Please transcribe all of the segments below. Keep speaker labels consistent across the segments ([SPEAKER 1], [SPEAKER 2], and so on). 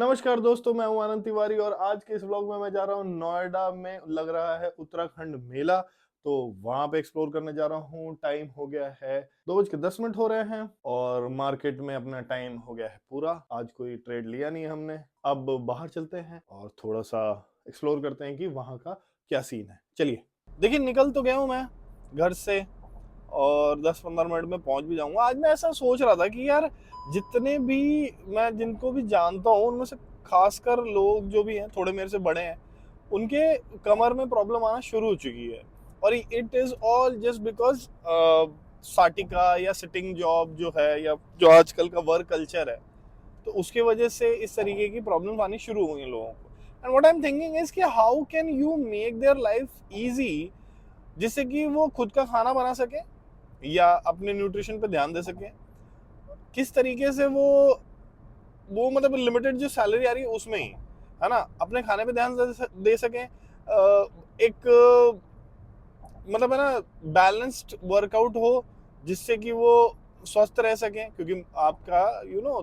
[SPEAKER 1] नमस्कार दोस्तों, मैं हूं आनंद तिवारी और आज के इस व्लॉग में मैं जा रहा हूं नोएडा में लग रहा है उत्तराखंड मेला। तो वहां पे एक्सप्लोर करने जा रहा हूं। टाइम हो गया है 2:10 हो रहे हैं और मार्केट में अपना टाइम हो गया है पूरा। आज कोई ट्रेड लिया नहीं हमने। अब बाहर चलते हैं और थोड़ा सा एक्सप्लोर करते हैं कि वहां का क्या सीन है। चलिए, देखिए निकल तो गया हूं मैं घर से और 10-15 मिनट में पहुंच भी जाऊंगा। आज मैं ऐसा सोच रहा था कि यार जितने भी मैं जिनको भी जानता हूँ उनमें से खासकर लोग जो भी हैं थोड़े मेरे से बड़े हैं, उनके कमर में प्रॉब्लम आना शुरू हो चुकी है। और it is all just because साटिका या सिटिंग जॉब जो है या जो आजकल का वर्क कल्चर है, तो उसके वजह से इस तरीके की प्रॉब्लम आनी शुरू हुई हैं लोगों को। And what I am thinking is कि how can you make their life easy, जिससे कि वो खुद का खाना बना सके या अपने न्यूट्रिशन पे ध्यान दे सके। किस तरीके से वो मतलब लिमिटेड जो सैलरी आ रही है उसमें ही, है ना, अपने खाने पे ध्यान दे सके। एक मतलब है ना, बैलेंस्ड वर्कआउट हो जिससे कि वो स्वस्थ रह सके, क्योंकि आपका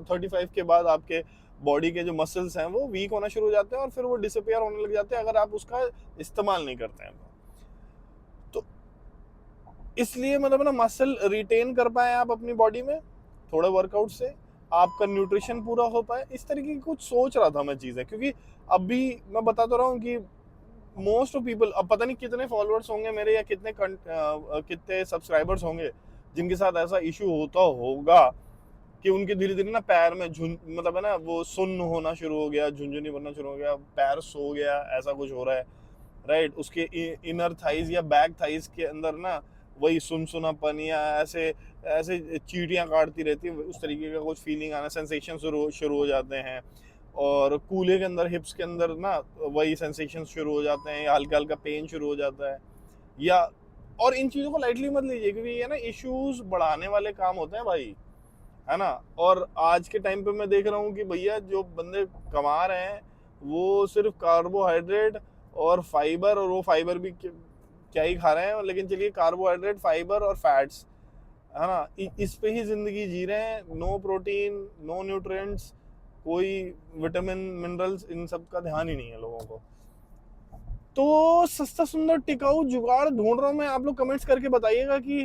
[SPEAKER 1] 35 के बाद आपके बॉडी के जो मसल्स हैं वो वीक होना शुरू हो जाते हैं और फिर वो डिसअपियर होने लग जाते हैं अगर आप उसका इस्तेमाल नहीं करते हैं। तो इसलिए मतलब ना, मसल रिटेन कर पाए आप अपनी बॉडी में थोड़ा वर्कआउट से, आपका न्यूट्रिशन पूरा हो पाए, इस तरीके की कुछ सोच रहा था मैं चीजें। क्योंकि अभी मैं बता तो रहा हूँ कि मोस्ट ऑफ पीपल, अब पता नहीं कितने फॉलोअर्स होंगे मेरे या कितने सब्सक्राइबर्स होंगे जिनके साथ ऐसा इशू होता होगा कि उनके धीरे धीरे ना पैर में झुन मतलब है ना, वो सुन्न होना शुरू हो गया, झुंझुनी बनना शुरू हो गया, पैर सो गया, ऐसा कुछ हो रहा है। राइट, उसके इनर थाइज या बैक थाइज के अंदर ना वही सुनसुनापन या ऐसे ऐसे चींटियां काटती रहती है, उस तरीके का कुछ फीलिंग आना, सेंसेशन शुरू हो जाते हैं। और कूल्हे के अंदर, हिप्स के अंदर ना वही सेंसेशन शुरू हो जाते हैं या हल्का हल्का पेन शुरू हो जाता है। या और इन चीज़ों को लाइटली मत लीजिए, क्योंकि ये ना इश्यूज बढ़ाने वाले काम होते हैं भाई, है ना। और आज के टाइम पे मैं देख रहा हूँ कि भैया जो बंदे कमा रहे हैं वो सिर्फ कार्बोहाइड्रेट और फाइबर, और वो फाइबर भी क्या ही खा रहे हैं, लेकिन चलिए कार्बोहाइड्रेट, फाइबर और फैट्स, है ना, इस पे ही जिंदगी जी रहे हैं। नो प्रोटीन, नो न्यूट्रिएंट्स, कोई विटामिन मिनरल्स, इन सब का ध्यान ही नहीं है लोगों को। तो सस्ता सुंदर टिकाऊ जुगाड़ ढूंढ रहा हूँ मैं। आप लोग कमेंट्स करके बताइएगा कि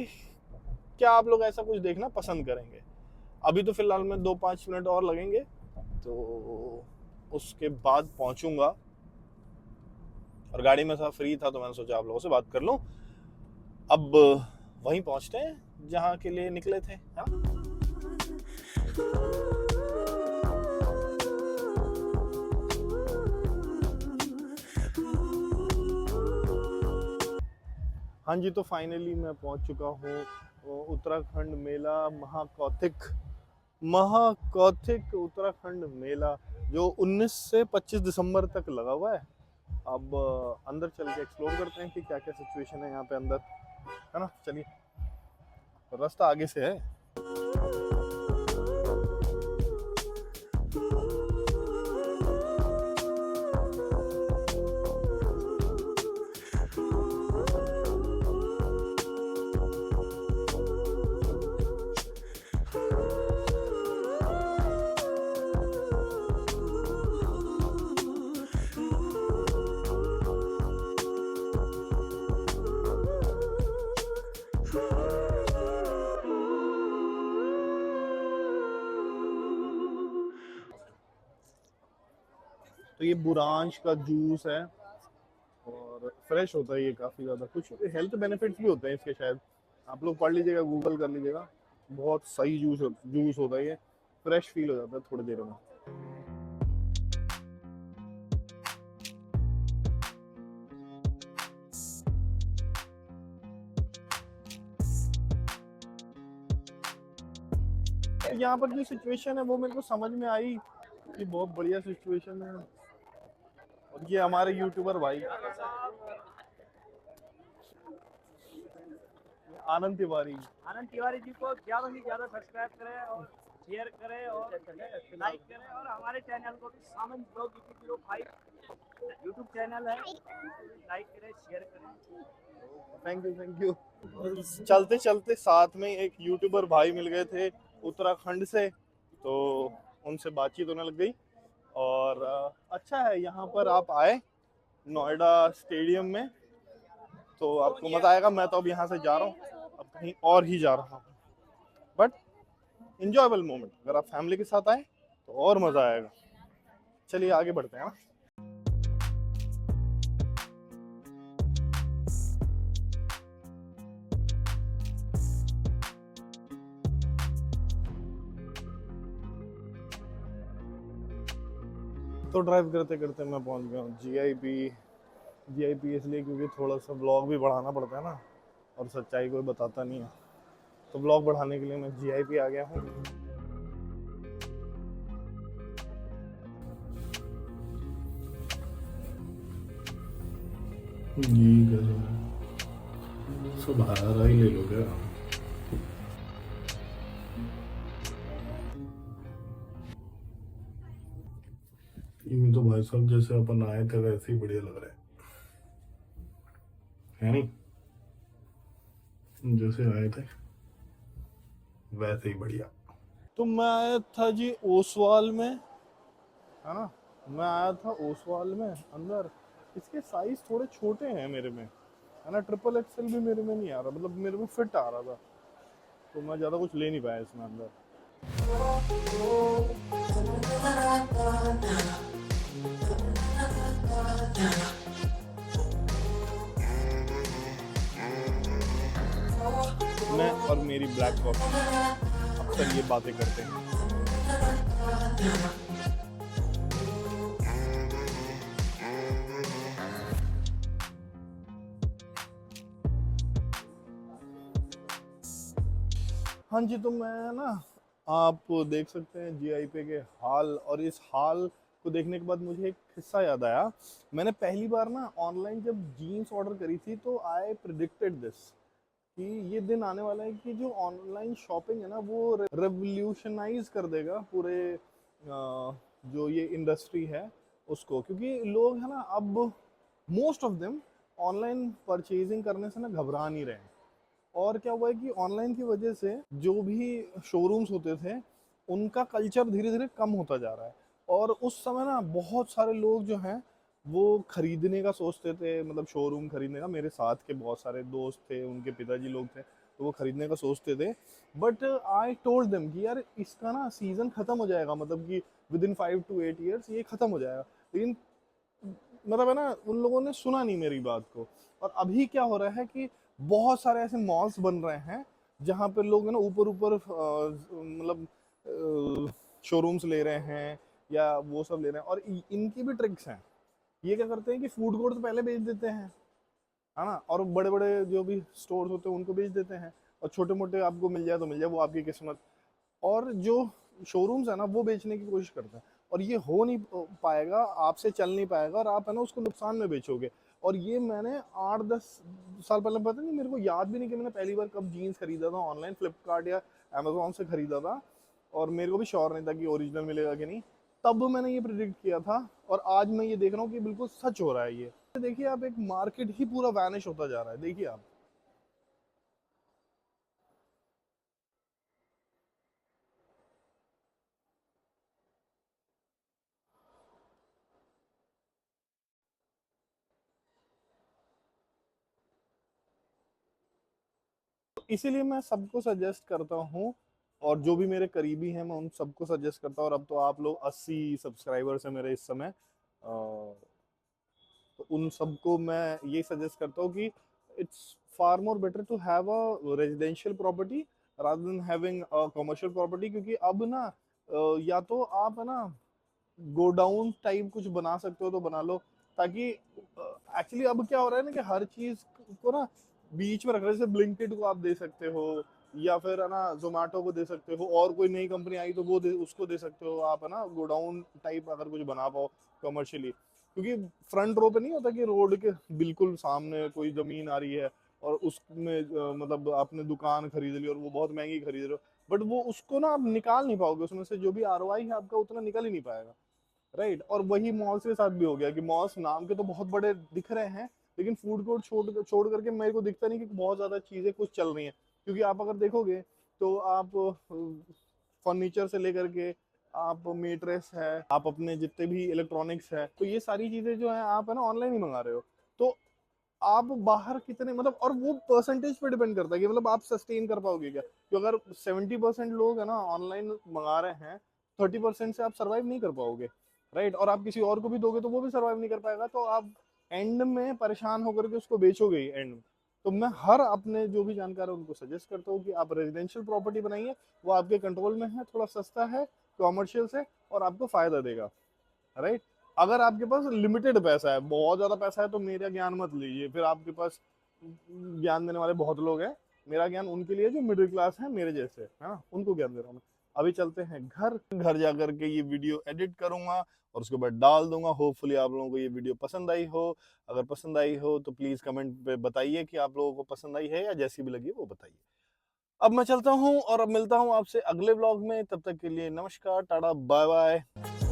[SPEAKER 1] क्या आप लोग ऐसा कुछ देखना पसंद करेंगे। अभी तो फिलहाल में 2-5 मिनट और लगेंगे, तो उसके बाद पहुंचूंगा। और गाड़ी में था, फ्री था, तो मैंने सोचा आप लोगों से बात कर लूं। अब वहीं पहुंचते हैं जहां के लिए निकले थे, हाँ? हाँ जी, तो फाइनली मैं पहुंच चुका हूँ उत्तराखंड मेला महाकौतिक। महाकौतिक उत्तराखंड मेला जो 19 से 25 दिसंबर तक लगा हुआ है। अब अंदर चल के एक्सप्लोर करते हैं कि क्या क्या सिचुएशन है यहाँ पे अंदर, है ना। चलिए, रास्ता आगे से है। तो ये बुरांश का जूस है और फ्रेश होता है ये काफ़ी ज़्यादा। कुछ हेल्थ बेनिफिट्स भी होते हैं इसके शायद, आप लोग पढ़ लीजिएगा, गूगल कर लीजिएगा। बहुत सही जूस होता है ये, फ्रेश फील हो जाता है थोड़ी देर में। यहाँ पर जो सिचुएशन है वो मेरे को समझ में आई कि बहुत बढ़िया सिचुएशन है। और ये हमारे यूट्यूबर भाई आनंद तिवारी।
[SPEAKER 2] आनंद तिवारी जी को ज़्यादा से ज़्यादा सब्सक्राइब करें और शेयर करें और लाइक करें, और हमारे चैनल को भी सामंत ब्लॉग 05 यूट्यूब चैनल है, लाइक करें, शेयर करें।
[SPEAKER 1] Thank you. चलते चलते साथ में एक यूट्यूबर भाई मिल गए थे उत्तराखंड से, तो उनसे बातचीत होने लग गई और अच्छा है यहाँ पर आप आए नोएडा स्टेडियम में, तो आपको मजा आएगा। मैं तो अब यहाँ से जा रहा हूँ, अब कहीं और ही जा रहा हूँ, बट इंजॉयबल मोमेंट। अगर आप फैमिली के साथ आए तो और मजा आएगा। चलिए आगे बढ़ते हैं। तो ड्राइव करते करते मैं पहुंच गया हूँ जीआईपी इसलिए क्योंकि थोड़ा सा ब्लॉग भी बढ़ाना पड़ता है ना, और सच्चाई कोई बताता नहीं है, तो ब्लॉग बढ़ाने के लिए मैं जीआईपी आ गया हूँ। ये सब हारा ही ले लो क्या? ये तो भाई साहब जैसे अपन आए थे वैसे ही बढ़िया लग रहा है नहीं? जैसे आए थे वैसे ही बढ़िया। तो मैं आया था जी ओसवाल में, है ना, मैं आया था ओसवाल में अंदर। इसके साइज थोड़े छोटे हैं मेरे में, है ना, ट्रिपल एक्सएल भी मेरे में नहीं आ रहा, मतलब मेरे में फिट आ रहा था, तो मैं ज़्यादा कुछ ले नहीं पाया इसमें अंदर। मैं और मेरी ब्लैक कॉफी अक्सर ये बातें करते हैं। हाँ जी, तो मैं ना, आप देख सकते हैं जीआईपी के हाल, और इस हाल को देखने के बाद मुझे एक किस्सा याद आया। मैंने पहली बार ना ऑनलाइन जब जीन्स ऑर्डर करी थी, तो आई प्रिडिक्टेड दिस कि ये दिन आने वाला है कि जो ऑनलाइन शॉपिंग है ना वो रेवोल्यूशनाइज कर देगा पूरे जो ये इंडस्ट्री है उसको, क्योंकि लोग है ना अब most of them online purchasing करने से ना घबरा नहीं रहे हैं। और क्या हुआ है कि ऑनलाइन की वजह से जो भी शोरूम्स होते थे उनका कल्चर धीरे धीरे कम होता जा रहा है। और उस समय ना बहुत सारे लोग जो हैं वो खरीदने का सोचते थे, मतलब शोरूम खरीदने का। मेरे साथ के बहुत सारे दोस्त थे, उनके पिताजी लोग थे, तो वो खरीदने का सोचते थे। बट आई टोल्ड देम कि यार इसका ना सीजन खत्म हो जाएगा, मतलब कि विद इन 5 to 8 years ये खत्म हो जाएगा। लेकिन मतलब है ना, उन लोगों ने सुना नहीं मेरी बात को। और अभी क्या हो रहा है कि बहुत सारे ऐसे मॉल्स बन रहे हैं जहाँ पे लोग है ना ऊपर ऊपर मतलब शोरूम्स ले रहे हैं या वो सब ले रहे हैं। और इनकी भी ट्रिक्स हैं। ये क्या करते हैं कि फूड कोर्ट तो पहले बेच देते हैं, है ना, और बड़े बड़े जो भी स्टोर्स होते हैं उनको बेच देते हैं, और छोटे मोटे आपको मिल जाए तो मिल जाए, वो आपकी किस्मत। और जो शोरूम्स है ना वो बेचने की कोशिश करते हैं, और ये हो नहीं पाएगा, आपसे चल नहीं पाएगा, और आप है ना उसको नुकसान में बेचोगे। और ये मैंने 8-10 साल पहले, पता नहीं, मेरे को याद भी नहीं कि मैंने पहली बार कब जीन्स खरीदा था ऑनलाइन, फ्लिपकार्ट या अमेजोन से खरीदा था, और मेरे को भी श्योर नहीं था कि ओरिजिनल मिलेगा कि नहीं। तब मैंने ये प्रिडिक्ट किया था, और आज मैं ये देख रहा हूँ कि बिल्कुल सच हो रहा है ये। देखिए आप, एक मार्केट ही पूरा वैनिश होता जा रहा है, देखिए आप। इसीलिए मैं सबको सजेस्ट करता हूँ, और जो भी मेरे करीबी हैं मैं उन सबको सजेस्ट करता हूँ। और अब तो आप लोग 80 सब्सक्राइबर्स हैं मेरे इस समय, तो उन सबको मैं ये सजेस्ट करता हूँ कि it's far more better to have a residential property rather than having a commercial property. क्योंकि अब ना या तो आप है ना गोडाउन टाइप कुछ बना सकते हो तो बना लो, ताकि एक्चुअली अब क्या हो रहा है ना कि हर चीज को ना बीच में रख रहे हैं। जैसे ब्लिंकिट को आप दे सकते हो, या फिर है ना जोमेटो को दे सकते हो, और कोई नई कंपनी आई तो वो उसको दे सकते हो आप, है ना, गोडाउन टाइप अगर कुछ बना पाओ कमर्शियली। क्योंकि फ्रंट रो पे नहीं होता कि रोड के बिल्कुल सामने कोई जमीन आ रही है, और उसमें मतलब आपने दुकान खरीद ली और वो बहुत महंगी खरीद रहे हो, बट वो उसको ना आप निकाल नहीं पाओगे, उसमें से जो भी आरओआई है आपका उतना निकल ही नहीं पाएगा। राइट। और वही मॉल्स के साथ भी हो गया कि मॉल्स नाम के तो बहुत बड़े दिख रहे हैं, लेकिन फूड कोर्ट छोड़ करके मेरे को दिखता नहीं कि बहुत ज्यादा चीजें कुछ चल रही हैं। क्योंकि आप अगर देखोगे तो आप फर्नीचर से लेकर के आप मेट्रेस है, आप अपने जितने भी इलेक्ट्रॉनिक्स है, तो ये सारी चीजें जो है आप है ना ऑनलाइन ही मंगा रहे हो। तो आप बाहर कितने मतलब, और वो परसेंटेज पे डिपेंड करता है कि मतलब आप सस्टेन कर पाओगे क्या। तो अगर 70% लोग है ना ऑनलाइन मंगा रहे हैं, 30% से आप सर्वाइव नहीं कर पाओगे, राइट। और आप किसी और को भी दोगे तो वो भी सर्वाइव नहीं कर पाएगा, तो आप एंड में परेशान होकर के उसको बेचोगे ही एंड में। तो मैं हर अपने जो भी जानकार है उनको सजेस्ट करता हूँ कि आप रेजिडेंशियल प्रॉपर्टी बनाइए, वो आपके कंट्रोल में है, थोड़ा सस्ता है कॉमर्शियल से, और आपको फायदा देगा, राइट। अगर आपके पास लिमिटेड पैसा है, बहुत ज्यादा पैसा है, तो मेरा ज्ञान मत लीजिए, फिर आपके पास ज्ञान देने वाले बहुत लोग हैं। मेरा ज्ञान उनके लिए जो मिडिल क्लास है मेरे जैसे, है ना, उनको ज्ञान दे रहा हूँ मैं। अभी चलते हैं घर, घर जाकर के ये वीडियो एडिट करूंगा और उसके बाद डाल दूंगा। होपफुली आप लोगों को ये वीडियो पसंद आई हो। अगर पसंद आई हो तो प्लीज कमेंट पे बताइए कि आप लोगों को पसंद आई है, या जैसी भी लगी वो बताइए। अब मैं चलता हूँ और अब मिलता हूँ आपसे अगले व्लॉग में। तब तक के लिए नमस्कार, टाटा, बाय बाय।